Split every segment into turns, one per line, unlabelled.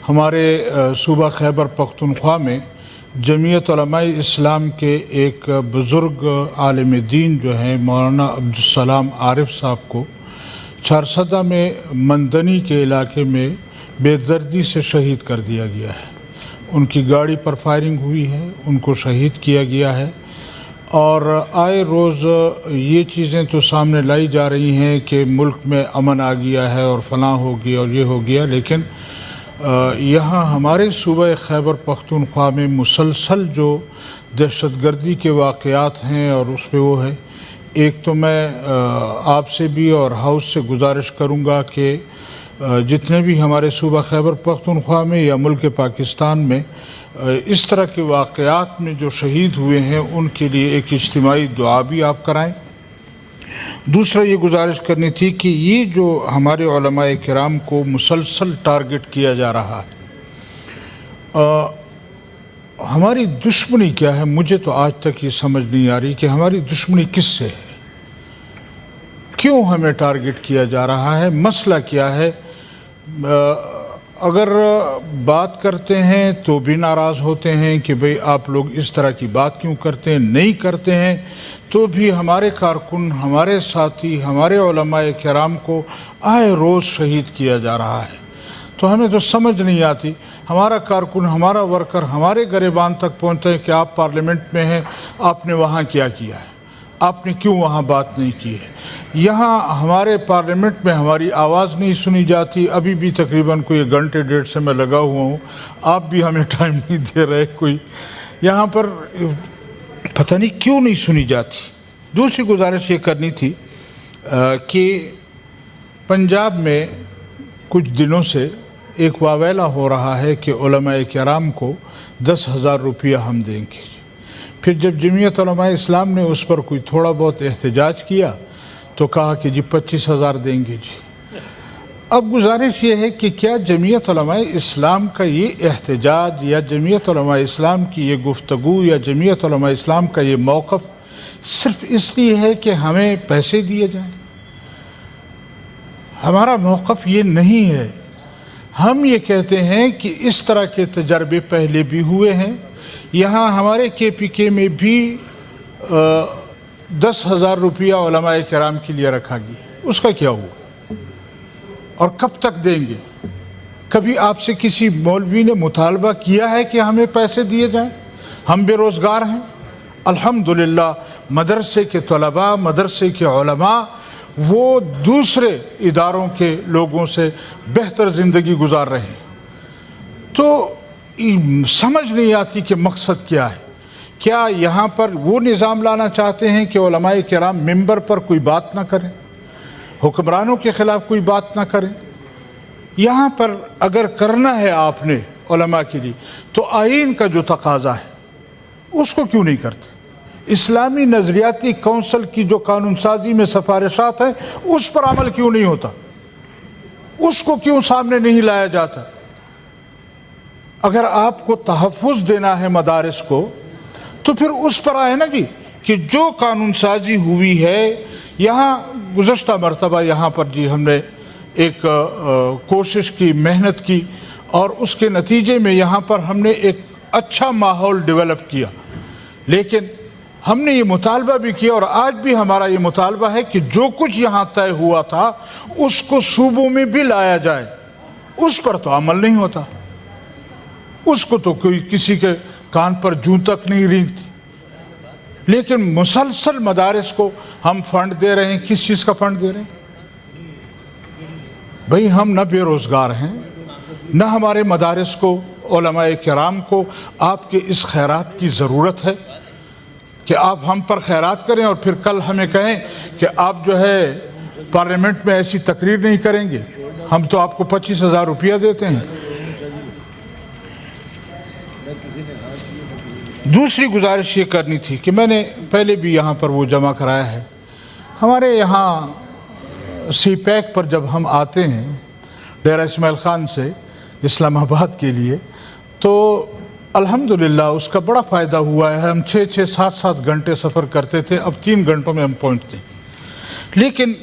हमारे सूबा खैबर पख्तूनख्वा में जमीयत उलमाए इस्लाम के एक बुज़ुर्ग आलिम दीन जो हैं मौलाना अब्दुस्सलाम आरिफ साहब को चारसदा में मंदनी के इलाके में बेदर्दी से शहीद कर दिया गया है। उनकी गाड़ी पर फायरिंग हुई है, उनको शहीद किया गया है। और आए रोज़ ये चीज़ें तो सामने लाई जा रही हैं कि मुल्क में अमन आ गया है और फलां हो गया और ये हो गया, लेकिन यहाँ हमारे सूबा खैबर पख्तूनख्वा में मुसलसल जो दहशतगर्दी के वाक़यात हैं और उस पर वो है। एक तो मैं आपसे भी और हाउस से गुजारिश करूँगा कि जितने भी हमारे सूबा खैबर पख्तूनख्वा में या मुल्क पाकिस्तान में इस तरह के वाक़यात में जो शहीद हुए हैं उनके लिए एक इज्तिमाई दुआ भी आप कराएं। दूसरा ये गुजारिश करनी थी कि ये जो हमारे उलमाए किराम को मुसलसल टारगेट किया जा रहा है, हमारी दुश्मनी क्या है? मुझे तो आज तक ये समझ नहीं आ रही कि हमारी दुश्मनी किससे है, क्यों हमें टारगेट किया जा रहा है, मसला क्या है। अगर बात करते हैं तो भी नाराज़ होते हैं कि भाई आप लोग इस तरह की बात क्यों करते हैं, नहीं करते हैं तो भी हमारे कारकुन, हमारे साथी, हमारे उलमाए किराम को आए रोज़ शहीद किया जा रहा है। तो हमें तो समझ नहीं आती, हमारा कारकुन, हमारा वर्कर हमारे गिरबान तक पहुँचते हैं कि आप पार्लियामेंट में हैं, आपने वहाँ क्या किया है, आपने क्यों वहाँ बात नहीं की है। यहाँ हमारे पार्लियामेंट में हमारी आवाज़ नहीं सुनी जाती। अभी भी तकरीबन कोई घंटे डेढ़ से मैं लगा हुआ हूँ, आप भी हमें टाइम नहीं दे रहे। कोई यहाँ पर पता नहीं क्यों नहीं सुनी जाती। दूसरी गुजारिश ये करनी थी कि पंजाब में कुछ दिनों से एक वावेला हो रहा है कि उलमाए किराम को 10,000 रुपया हम देंगे। फिर जब जमीयत उलमाए इस्लाम ने उस पर कोई थोड़ा बहुत एहतजाज किया तो कहा कि जी 25,000 देंगे जी। अब गुजारिश ये है कि क्या जमीयत उलमाए इस्लाम का ये एहतजाज या जमीयत उलमाए इस्लाम की ये गुफ्तगू या जमीयत उलमाए इस्लाम का ये मौक़िफ़ सिर्फ इसलिए है कि हमें पैसे दिए जाएं? हमारा मौक़िफ़ ये नहीं है। हम ये कहते हैं कि इस तरह के तजर्बे पहले भी हुए हैं। यहाँ हमारे KPK में भी 10,000 रुपया उलमाए किराम के लिए रखा गया, उसका क्या हुआ और कब तक देंगे? कभी आपसे किसी मौलवी ने मुतालबा किया है कि हमें पैसे दिए जाएं? हम बेरोज़गार हैं, अल्हम्दुलिल्लाह मदरसे के तलबा, मदरसे के उलमा वो दूसरे इदारों के लोगों से बेहतर ज़िंदगी गुजार रहे हैं। तो समझ नहीं आती कि मकसद क्या है। क्या यहाँ पर वो निज़ाम लाना चाहते हैं कि उलमाए किराम मिंबर पर कोई बात ना करें, हुक्मरानों के ख़िलाफ़ कोई बात ना करें? यहाँ पर अगर करना है आपने उलमा के लिए तो आईन का जो तकाज़ा है उसको क्यों नहीं करते? इस्लामी नज़रियाती कौंसल की जो कानून साजी में सिफारिशात हैं उस पर अमल क्यों नहीं होता, उसको क्यों सामने नहीं लाया जाता? अगर आपको तहफ़्फ़ुज़ देना है मदारिस को तो फिर उस पर आए ना जी कि जो कानून साजी हुई है। यहाँ गुज़श्ता मरतबा यहाँ पर जी हमने एक कोशिश की, मेहनत की और उसके नतीजे में यहाँ पर हमने एक अच्छा माहौल डेवलप किया, लेकिन हमने ये मुतालबा भी किया और आज भी हमारा ये मुतालबा है कि जो कुछ यहाँ तय हुआ था उसको सूबों में भी लाया जाए। उस पर तो अमल नहीं होता, उसको तो कोई किसी के कान पर जूं तक नहीं रेंगती। लेकिन मुसलसल मदारिस को हम फंड दे रहे हैं। किस चीज़ का फंड दे रहे हैं भाई? हम न बेरोज़गार हैं, न हमारे मदारिस को, उलमाए किराम को आपके इस खैरात की ज़रूरत है कि आप हम पर खैरात करें और फिर कल हमें कहें कि आप जो है पार्लियामेंट में ऐसी तकरीर नहीं करेंगे, हम तो आपको 25,000 रुपया देते हैं। दूसरी गुजारिश ये करनी थी कि मैंने पहले भी यहाँ पर वो जमा कराया है। हमारे यहाँ CPAC पर जब हम आते हैं डेरा इस्माइल ख़ान से इस्लामाबाद के लिए तो अल्हम्दुलिल्लाह उसका बड़ा फ़ायदा हुआ है। हम 6-6, 7-7 घंटे सफ़र करते थे, अब 3 घंटों में हम पहुँचते हैं। लेकिन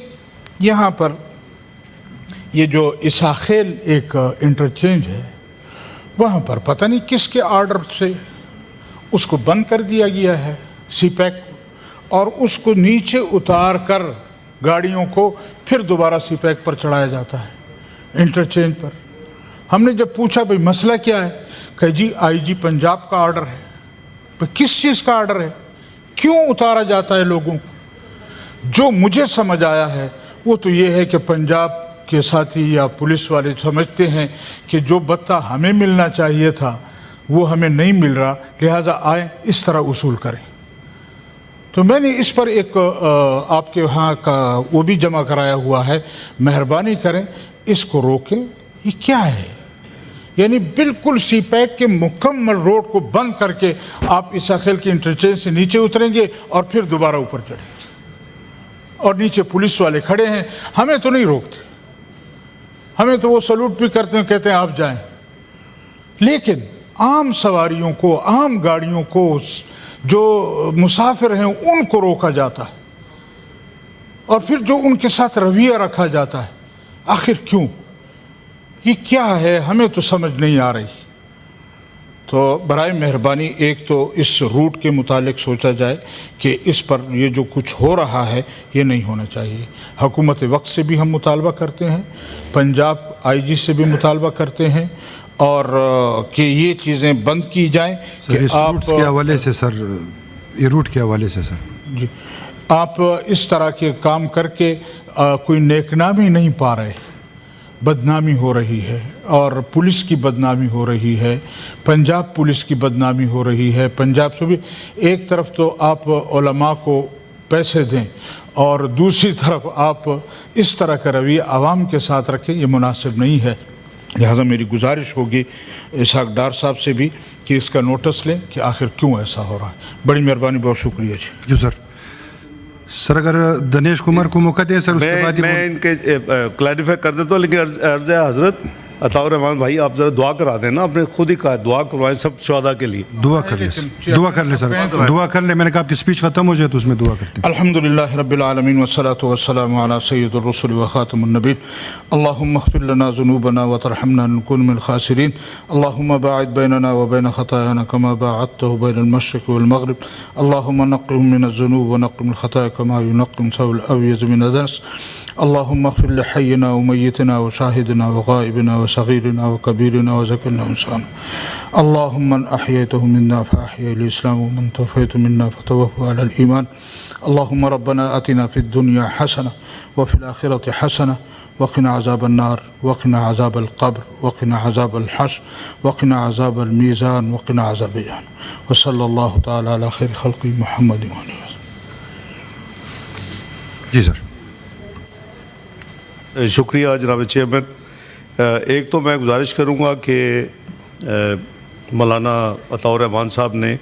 यहाँ पर یہ جو اساخیل ایک انٹرچینج ہے وہاں پر پتہ نہیں کس کے آرڈر سے اس کو بند کر دیا گیا ہے سی پیک، اور اس کو نیچے اتار کر گاڑیوں کو پھر دوبارہ سی پیک پر چڑھایا جاتا ہے انٹرچینج پر۔ ہم نے جب پوچھا بھئی مسئلہ کیا ہے، کہ جی آئی جی پنجاب کا آرڈر ہے۔ کس چیز کا آرڈر ہے؟ کیوں اتارا جاتا ہے لوگوں کو؟ جو مجھے سمجھ آیا ہے وہ تو یہ ہے کہ پنجاب کے ساتھی یا پولیس والے سمجھتے ہیں کہ جو بتہ ہمیں ملنا چاہیے تھا وہ ہمیں نہیں مل رہا، لہٰذا آئیں اس طرح اصول کریں۔ تو میں نے اس پر ایک آپ کے وہاں کا وہ بھی جمع کرایا ہوا ہے، مہربانی کریں اس کو روکیں۔ یہ کیا ہے؟ یعنی بالکل سی پیک کے مکمل روڈ کو بند کر کے آپ اساخیل کے انٹرچینج سے نیچے اتریں گے اور پھر دوبارہ اوپر چڑھیں گے، اور نیچے پولیس والے کھڑے ہیں، ہمیں تو نہیں روکتے، ہمیں تو وہ سلوٹ بھی کرتے ہیں، کہتے ہیں آپ جائیں، لیکن عام سواریوں کو، عام گاڑیوں کو، جو مسافر ہیں ان کو روکا جاتا ہے، اور پھر جو ان کے ساتھ رویہ رکھا جاتا ہے، آخر کیوں؟ یہ کیا ہے؟ ہمیں تو سمجھ نہیں آ رہی۔ تو برائے مہربانی ایک تو اس روٹ کے متعلق سوچا جائے کہ اس پر یہ جو کچھ ہو رہا ہے یہ نہیں ہونا چاہیے۔ حکومت وقت سے بھی ہم مطالبہ کرتے ہیں، پنجاب آئی جی سے بھی مطالبہ کرتے ہیں، اور کہ یہ چیزیں بند کی جائیں۔
سر اس روٹ کے حوالے سے سر، یہ روٹ کے حوالے سے سر
جی، آپ اس طرح کے کام کر کے کوئی نیک نامی نہیں پا رہے، بدنامی ہو رہی ہے، اور پولیس کی بدنامی ہو رہی ہے، پنجاب پولیس کی بدنامی ہو رہی ہے۔ پنجاب سے بھی ایک طرف تو آپ علماء کو پیسے دیں اور دوسری طرف آپ اس طرح کا رویہ عوام کے ساتھ رکھیں، یہ مناسب نہیں ہے۔ لہذا میری گزارش ہوگی اسحاق ڈار صاحب سے بھی کہ اس کا نوٹس لیں کہ آخر کیوں ایسا ہو رہا ہے۔ بڑی مہربانی، بہت شکریہ جی۔
جو سر سر اگر دنیش کمار کو موقع دیں سر، اس کے بعد
میں ان کے کلیریفائی کر دیتا ہوں، لیکن عرض ہے حضرت عطاء الرحمان بھائی آپ ذرا دعا کرا دیں نا، آپ نے خود ہی کہا دعا کروائیں سب شہداء کے لیے۔
دعا کر لیں، دعا کر لیں سر، دعا کر لیں۔ میں نے کہا آپ کی سپیچ ختم ہو جائے تو اس میں دعا کرتے ہیں۔
الحمدللہ رب العالمین والصلاة والسلام علی سید الرسل وخاتم النبیین، اللہم اغفر لنا ذنوبنا وترحمنا نکون من الخاسرین، اللہم باعد بیننا وبین خطایانا کما باعدتہ بین المشرق والمغرب، اللہم نقهم من الذنوب ونقم الخطایا کما ينقم ثوب الابیض من الدنس، اللہم اغفر لحینا ومیتنا وشاہدنا وغائبنا وصغیرنا وکبیرنا وذکرنا وانسانا، اللہم من احییته منا فاحیی الاسلام ومن توفیت منا فتوفہ علی الایمان، اللہم ربنا آتنا فی الدنیا حسنہ وفی الآخرۃ حسنہ وقنا عذاب النار وقنا عذاب القبر وقنا عذاب الحشر وقنا عذاب المیزان وقنا عذاب جہنم، وصلی اللہ تعالی علی خیر خلقی محمد وآلہ وسلم۔
جی سر
شکریہ جناب چیئرمین۔ ایک تو میں گزارش کروں گا کہ مولانا عطاء الرحمان صاحب نے